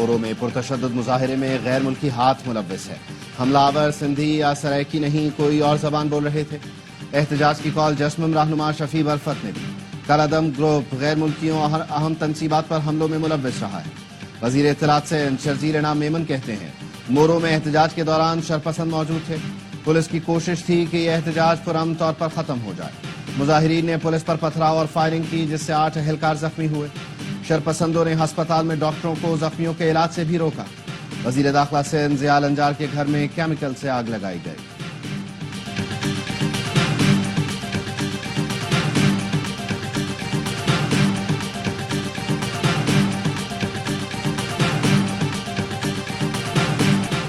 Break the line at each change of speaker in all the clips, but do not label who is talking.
مورو میں پرتشدد مظاہرے میں غیر ملکی ہاتھ ملوث ہے. حملہ آور سندھی یا سرائکی نہیں، کوئی اور زبان بول رہے تھے. احتجاج کی کال جسمم رہنما شفیع برفت نے دی. کالعدم گروپ غیر ملکیوں اور اہم تنصیبات پر حملوں میں ملوث رہا ہے. وزیر اطلاعات سے شرزیل نام میمن کہتے ہیں مورو میں احتجاج کے دوران شرپسند موجود تھے. پولیس کی کوشش تھی کہ یہ احتجاج پرامن طور پر ختم ہو جائے. مظاہرین نے پولیس پر پتھراؤ اور فائرنگ کی جس سے 8 اہلکار زخمی ہوئے. شرپسندوں نے ہسپتال میں ڈاکٹروں کو زخمیوں کے علاج سے بھی روکا. وزیر داخلہ سے ضیاء الانجار کے گھر میں کیمیکل سے آگ لگائی گئی.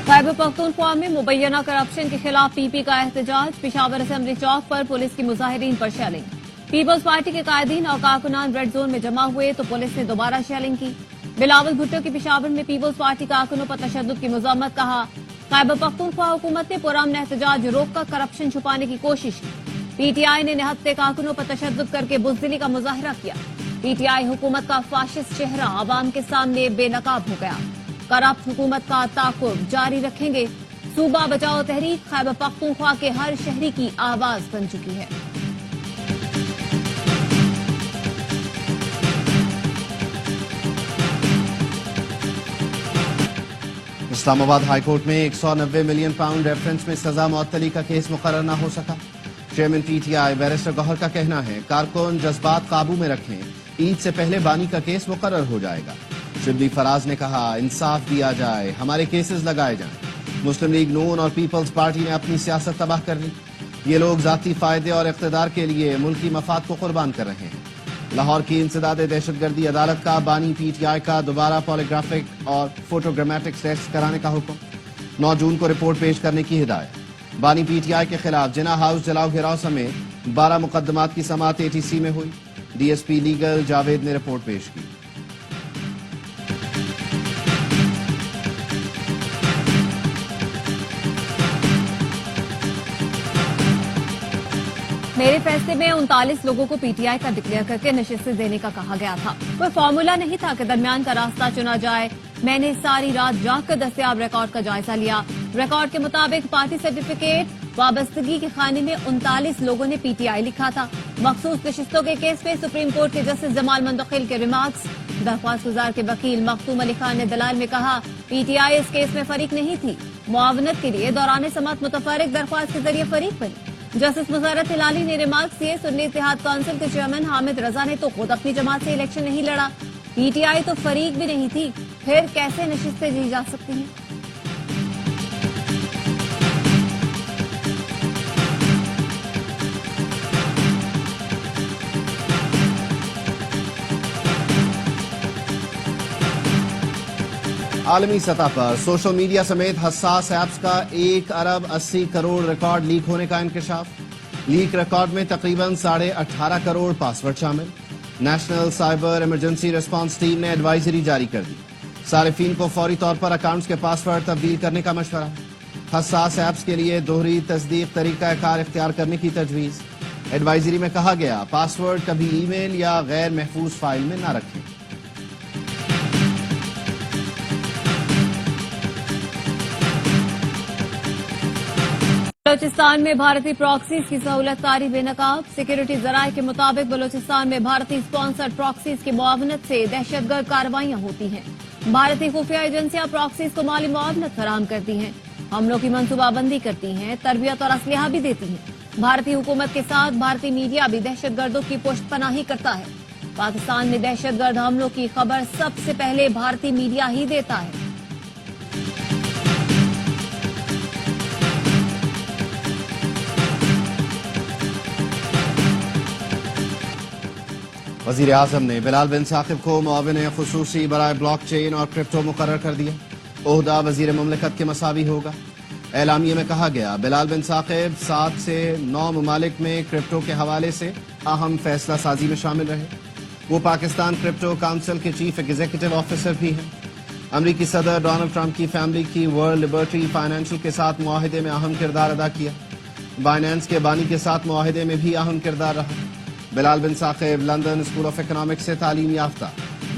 خیبر پختونخوا میں مبینہ کرپشن کے خلاف پی پی کا احتجاج. پشاور اسمبلی چوک پر پولیس کی مظاہرین پر شیلنگ. پیپلز پارٹی کے قائدین اور کارکنان ریڈ زون میں جمع ہوئے تو پولیس نے دوبارہ شیلنگ کی. بلاول بھٹو کی پشاور میں پیپلز پارٹی کارکنوں پر تشدد کی مذمت. کہا خیبر پختونخوا حکومت نے پرامن احتجاج روک کر کرپشن چھپانے کی کوشش کی. پی ٹی آئی نے نہتے کارکنوں پر تشدد کر کے بزدلی کا مظاہرہ کیا. پی ٹی آئی حکومت کا فاشسٹ چہرہ عوام کے سامنے بے نقاب ہو گیا. کرپٹ حکومت کا تعاقب جاری رکھیں گے. صوبہ بچاؤ تحریک خیبر پختونخوا کے ہر شہری کی آواز بن چکی ہے.
اسلام آباد ہائی کورٹ میں 190 ملین پاؤنڈ ریفرنس میں سزا معطلی کا کیس مقرر نہ ہو سکا. Chairman PTI barrister Gohar کا کہنا ہے کارکن جذبات قابو میں رکھیں، عید سے پہلے بانی کا کیس مقرر ہو جائے گا. شبلی فراز نے کہا انصاف دیا جائے، ہمارے کیسز لگائے جائیں. مسلم لیگ نون اور پیپلز پارٹی نے اپنی سیاست تباہ کر لی. یہ لوگ ذاتی فائدے اور اقتدار کے لیے ملکی مفاد کو قربان کر رہے ہیں. لاہور کی انسداد دہشت گردی عدالت کا بانی پی ٹی آئی کا دوبارہ پالیگرافک اور فوٹوگرامیٹک ٹیسٹ کرانے کا حکم. 9 جون کو رپورٹ پیش کرنے کی ہدایت. بانی پی ٹی آئی کے خلاف جناح ہاؤس جلاؤ گھیراؤ سمیت 12 مقدمات کی سماعت ATC میں ہوئی. D S P legal Javed نے رپورٹ پیش کی.
میرے فیصلے میں 39 لوگوں کو پی ٹی آئی کا ڈکلیئر کر کے نشستیں دینے کا کہا گیا تھا. کوئی فارمولا نہیں تھا کہ درمیان کا راستہ چنا جائے. میں نے ساری رات جاگ کر دستیاب ریکارڈ کا جائزہ لیا. ریکارڈ کے مطابق پارٹی سرٹیفکیٹ وابستگی کے خانے میں 39 لوگوں نے پی ٹی آئی لکھا تھا. مخصوص نشستوں کے کیس میں سپریم کورٹ کے جسٹس جمال منتقل کے ریمارکس. درخواست گزار کے وکیل مختوم علی خان نے دلائل میں کہا P T I us case میں فریق نہیں تھی. معاونت کے لیے دوران سماعت متفرق درخواست کے ذریعے فریق بنی. جسٹس مسرت ہلالی نے ریمارکس کیے سنی اتحاد کونسل کے چیئرمین حامد رضا نے تو خود اپنی جماعت سے الیکشن نہیں لڑا. پی ٹی آئی تو فریق بھی نہیں تھی، پھر کیسے نشستیں دی جا سکتی ہیں؟
عالمی سطح پر سوشل میڈیا سمیت حساس ایپس کا 1 ارب 80 کروڑ ریکارڈ لیک ہونے کا انکشاف. لیک ریکارڈ میں تقریباً 18.5 کروڑ پاسورڈ شامل. National cyber emergency response team نے ایڈوائزری جاری کر دی. صارفین کو فوری طور پر اکاؤنٹس کے پاسورڈ تبدیل کرنے کا مشورہ. حساس ایپس کے لیے دوہری تصدیق طریقہ کار اختیار کرنے کی تجویز. ایڈوائزری میں کہا گیا پاسورڈ کبھی ای میل یا غیر محفوظ فائل میں نہ رکھیں.
بلوچستان میں بھارتی پراکسیز کی سہولت کاری بے نقاب. سیکورٹی ذرائع کے مطابق بلوچستان میں بھارتی اسپانسرڈ پراکسیز کی معاونت سے دہشت گرد کارروائیاں ہوتی ہیں. بھارتی خفیہ ایجنسیاں پراکسیز کو مالی معاونت فراہم کرتی ہیں، حملوں کی منصوبہ بندی کرتی ہیں، تربیت اور اسلحہ بھی دیتی ہیں. بھارتی حکومت کے ساتھ بھارتی میڈیا بھی دہشت گردوں کی پشت پناہی کرتا ہے. پاکستان میں دہشت گرد حملوں کی خبر سب سے پہلے بھارتی میڈیا ہی دیتا ہے.
وزیر اعظم نے بلال بن ثاقب کو معاون خصوصی برائے بلاک چین اور کرپٹو مقرر کر دیا. عہدہ وزیر مملکت کے مساوی ہوگا. اعلامیے میں کہا گیا بلال بن ثاقب 7 سے 9 ممالک میں کرپٹو کے حوالے سے اہم فیصلہ سازی میں شامل رہے. وہ پاکستان کرپٹو کونسل کے چیف ایگزیکٹو آفیسر بھی ہیں. امریکی صدر ڈونلڈ ٹرمپ کی فیملی کی ورلڈ لبرٹی فائنینشل کے ساتھ معاہدے میں اہم کردار ادا کیا. بائنانس کے بانی کے ساتھ معاہدے میں بھی اہم کردار رہا. Bilal bin Saqib London School of Economics سے تعلیم یافتہ.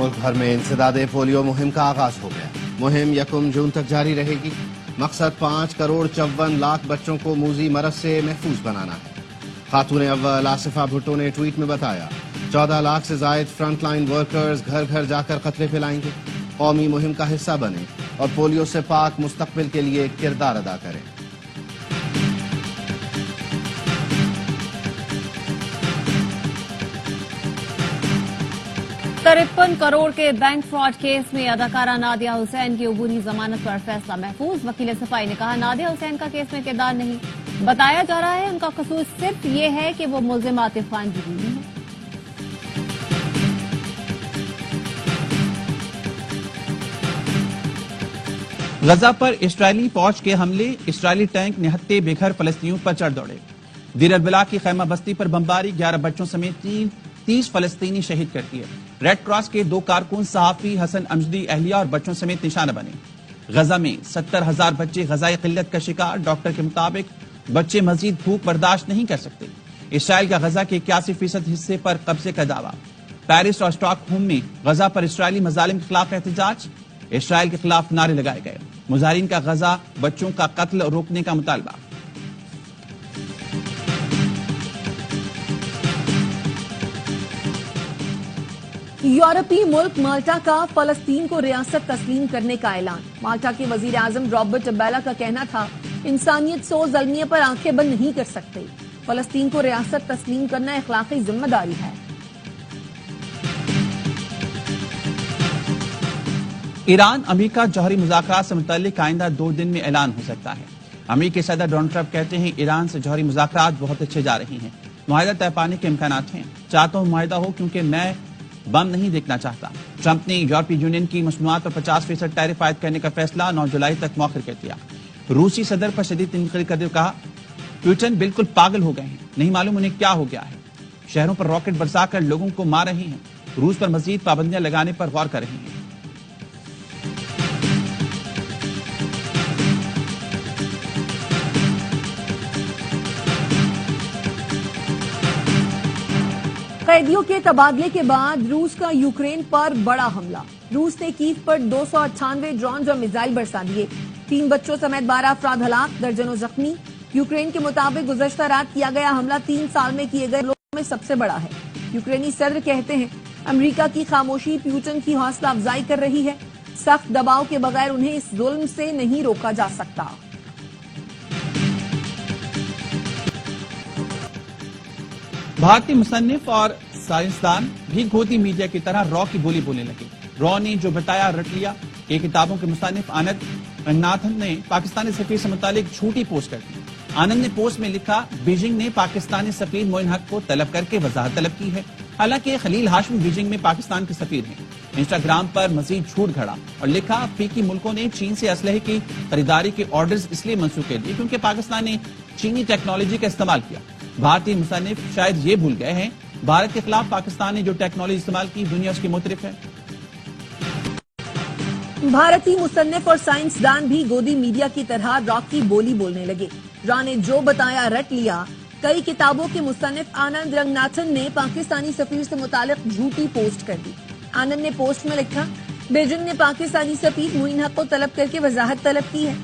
ملک بھر میں انسداد پولیو مہم کا آغاز ہو گیا. مہم 1 جون تک جاری رہے گی. مقصد 5,54,00,000 بچوں کو موذی مرض سے محفوظ بنانا ہے. خاتون اول آصفہ بھٹو نے ٹویٹ میں بتایا 14 لاکھ سے زائد فرنٹ لائن ورکرز گھر گھر جا کر قطرے پھیلائیں گے. قومی مہم کا حصہ بنیں اور پولیو سے پاک مستقبل کے لیے کردار ادا کریں.
ترپن کروڑ کے بینک فراڈ کیس میں اداکارہ نادیہ حسین کی عبوری ضمانت پر فیصلہ محفوظ. وکیل صفائی نے کہا نادیہ حسین کا کیس میں کردار نہیں. بتایا جا رہا ہے ان کا قصور صرف یہ ہے کہ وہ ملزم عاطف خان کی بیوی ہے.
غزہ پر اسرائیلی فوج کے حملے. اسرائیلی ٹینک نہتے بے گھر فلسطینیوں پر چڑھ دوڑے. دیر البلا کی خیمہ بستی پر بمباری. 11 بچوں سمیت 30 فلسطینی شہید کر دیے. ریڈ کراس کے 2 کارکن صحافی حسن امجدی اہلیہ اور بچوں سمیت نشانہ بنے. غزہ میں 70,000 بچے غذائی قلت کا شکار. ڈاکٹر کے مطابق بچے مزید بھوک برداشت نہیں کر سکتے. اسرائیل کا غزہ کے 81% حصے پر قبضے کا دعویٰ. پیرس اور اسٹاک ہوم میں غزہ پر اسرائیلی مظالم کے خلاف احتجاج. اسرائیل کے خلاف نعرے لگائے گئے. مظاہرین کا غزہ بچوں کا قتل روکنے کا مطالبہ.
یورپی ملک مالٹا کا فلسطین کو ریاست تسلیم کرنے کا اعلان. مالٹا کے وزیر اعظم رابرٹ ابیلا کا کہنا تھا انسانیت سوز المیہ پر آنکھیں بند نہیں کر سکتے. فلسطین کو ریاست تسلیم کرنا اخلاقی ذمہ داری ہے.
ایران امریکہ جوہری مذاکرات سے متعلق آئندہ 2 دن میں اعلان ہو سکتا ہے. امریکی صدر ڈونلڈ ٹرمپ کہتے ہیں ایران سے جوہری مذاکرات بہت اچھے جا رہی ہیں. معاہدہ طے پانے کے امکانات ہیں. چاہتا ہوں معاہدہ ہو کیونکہ میں بم نہیں دیکھنا چاہتا. ٹرمپ نے یورپی یونین کی مصنوعات پر 50% ٹیرف عائد کرنے کا فیصلہ 9 جولائی تک مؤخر کر دیا. روسی صدر پر شدید تنقید کرتے ہوئے کہا پوٹن بالکل پاگل ہو گئے ہیں. نہیں معلوم انہیں کیا ہو گیا ہے. شہروں پر راکٹ برسا کر لوگوں کو مار رہے ہیں. روس پر مزید پابندیاں لگانے پر غور کر رہے ہیں.
قیدیوں کے تبادلے کے بعد روس کا یوکرین پر بڑا حملہ. روس نے کیف پر 298 ڈرونز اور میزائل برسا دیے. 3 بچوں سمیت 12 افراد ہلاک، درجنوں زخمی. یوکرین کے مطابق گزشتہ رات کیا گیا حملہ 3 سال میں کیے گئے حملوں میں سب سے بڑا ہے. یوکرینی صدر کہتے ہیں امریکہ کی خاموشی پیوٹن کی حوصلہ افزائی کر رہی ہے. سخت دباؤ کے بغیر انہیں اس ظلم سے نہیں روکا جا سکتا.
بھارتی مصنف اور سائنسدان بھی گودی میڈیا کی طرح را کی بولی بولنے لگے. را نے جو بتایا رٹ لیا. یہ کتابوں کے مصنف آنند رنگناتھن نے پاکستانی سفیر سے متعلق جھوٹی پوسٹ کر دی. آنند نے پوسٹ میں لکھا بیجنگ نے پاکستانی سفیر معین حق کو طلب کر کے وضاحت طلب کی ہے. حالانکہ خلیل ہاشمی بیجنگ میں پاکستان کے سفیر ہیں. انسٹاگرام پر مزید جھوٹ گھڑا اور لکھا افریقی ملکوں نے چین سے اسلحے کی خریداری کے آرڈرز اس لیے منسوخ کر دیے کیونکہ پاکستان نے چینی ٹیکنالوجی کا استعمال کیا. بھارتی مصنف شاید یہ بھول گئے ہیں بھارت کے خلاف پاکستان نے جو ٹیکنالوجی استعمال کی دنیا اس کی مترف ہے.
بھارتی مصنف اور سائنسدان بھی گودی میڈیا کی طرح را کی بولی بولنے لگے. را نے جو بتایا رٹ لیا. کئی کتابوں کے مصنف آنند رنگناتھن نے پاکستانی سفیر سے متعلق جھوٹی پوسٹ کر دی. آنند نے پوسٹ میں لکھا بیجنگ نے پاکستانی سفیر معین حق کو طلب کر کے وضاحت طلب کی ہے.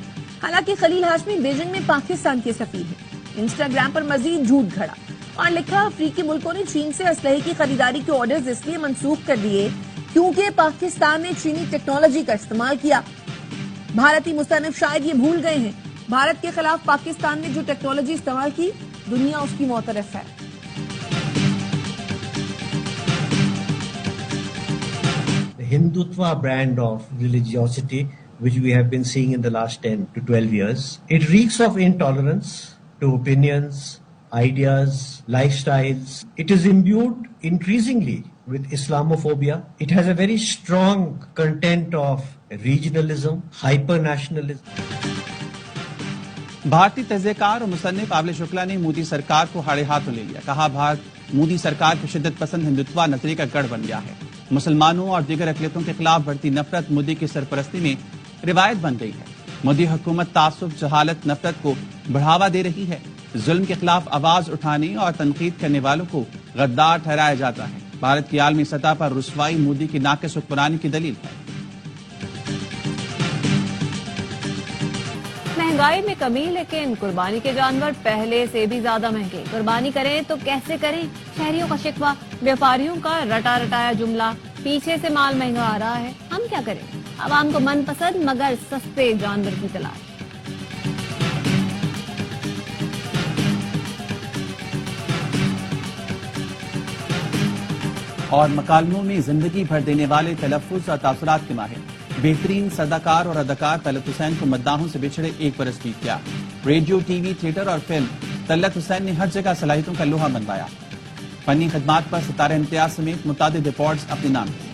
حالانکہ خلیل ہاشمی بیجنگ میں پاکستان کے سفیر ہیں. انسٹاگرام پر مزید جھوٹ گھڑا اور لکھا افریقی ملکوں نے چین سے اسلحے کی خریداری کے آرڈرز اس لیے منسوخ کر دیے کیونکہ پاکستان نے چینی ٹیکنالوجی کا استعمال کیا. بھارتی مصنف شاید یہ بھول گئے ہیں بھارت کے خلاف پاکستان نے جو ٹیکنالوجی استعمال کی دنیا اس کی معترف ہے.
The Hindutva brand of religiosity which we have been seeing in the last 10 to 12 years, it reeks of intolerance to opinions, ideas, lifestyles. It is imbued increasingly with Islamophobia. It has a very strong content of regionalism, hyper-nationalism.
بھارتی تجزیہ کار اور مصنف Abel Shukla نے مودی سرکار کو ہاڑے ہاتھوں لے لیا. کہا بھارت مودی سرکار کی شدت پسند ہندوتوا نظریے کا گڑھ بن گیا ہے. مسلمانوں اور دیگر اقلیتوں کے خلاف بڑھتی نفرت مودی کی سرپرستی میں روایت بن گئی ہے. مودی حکومت تعصب، جہالت، نفرت کو بڑھاوا دے رہی ہے. ظلم کے خلاف آواز اٹھانے اور تنقید کرنے والوں کو غدار ٹھہرایا جاتا ہے. بھارت کی عالمی سطح پر رسوائی مودی کی ناقص حکمرانی کی دلیل ہے۔
مہنگائی میں کمی لیکن قربانی کے جانور پہلے سے بھی زیادہ مہنگے، قربانی کریں تو کیسے کریں؟ شہریوں کا شکوہ، بیوپاریوں کا رٹا رٹایا جملہ، پیچھے سے مال مہنگا آ رہا ہے، ہم کیا کریں؟ عوام کو من پسند مگر سستے جانور کی تلاش۔
اور مکالموں میں زندگی بھر دینے والے تلفظ اور تاثرات کے ماہر، بہترین صداکار اور اداکار طلعت حسین کو مداحوں سے بچھڑے 1 برس بیت گیا۔ ریڈیو، ٹی وی، تھیٹر اور فلم، طلعت حسین نے ہر جگہ صلاحیتوں کا لوہا منوایا۔ فنی خدمات پر ستارہ امتیاز سمیت متعدد ایوارڈز اپنے نام کیے۔